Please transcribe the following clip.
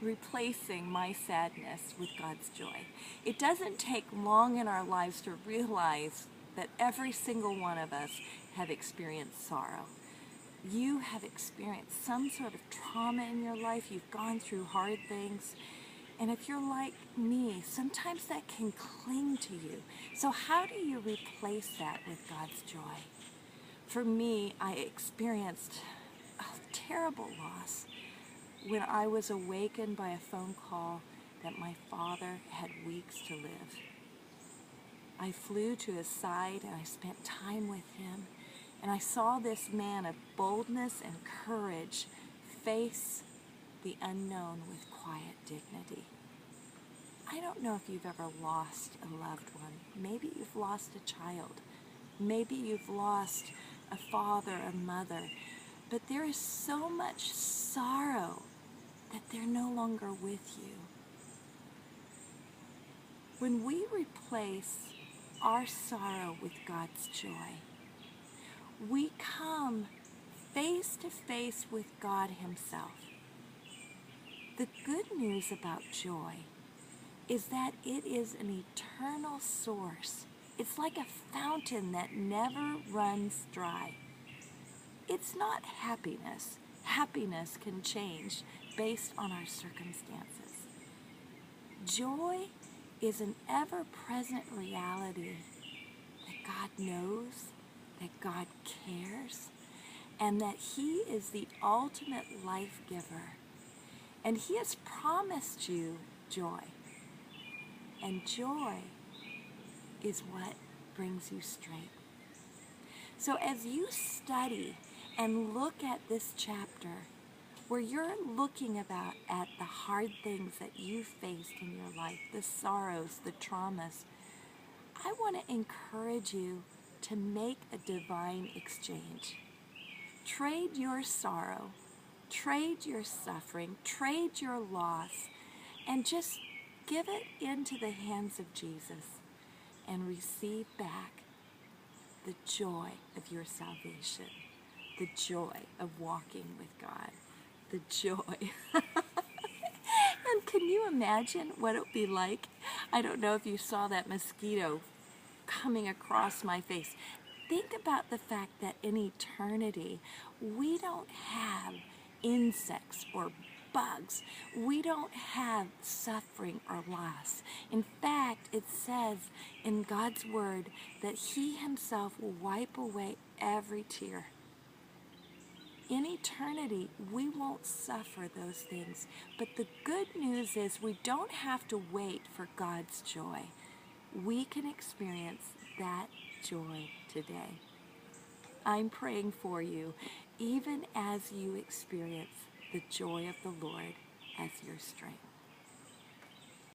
replacing my sadness with God's joy. It doesn't take long in our lives to realize that every single one of us have experienced sorrow. You have experienced some sort of trauma in your life. You've gone through hard things. And if you're like me, sometimes that can cling to you. So how do you replace that with God's joy? For me, I experienced a terrible loss when I was awakened by a phone call that my father had weeks to live. I flew to his side and I spent time with him, and I saw this man of boldness and courage face the unknown with quiet dignity. I don't know if you've ever lost a loved one. Maybe you've lost a child. Maybe you've lost a father, a mother. But there is so much sorrow that they're no longer with you. When we replace our sorrow with God's joy, we come face to face with God Himself. The good news about joy is that it is an eternal source. It's like a fountain that never runs dry. It's not happiness. Happiness can change based on our circumstances. Joy is an ever-present reality that God knows, that God cares, and that He is the ultimate life giver. And He has promised you joy. And joy is what brings you strength. So as you study and look at this chapter, where you're looking at the hard things that you faced in your life, the sorrows, the traumas, I want to encourage you to make a divine exchange. Trade your sorrow, trade your suffering, trade your loss, and just give it into the hands of Jesus and receive back the joy of your salvation, the joy of walking with God, the joy. And can you imagine what it would be like? I don't know if you saw that mosquito coming across my face. Think about the fact that in eternity, we don't have insects or bugs. We don't have suffering or loss. In fact, it says in God's Word that He Himself will wipe away every tear. In eternity, we won't suffer those things. But the good news is we don't have to wait for God's joy. We can experience that joy today. I'm praying for you, even as you experience the joy of the Lord as your strength.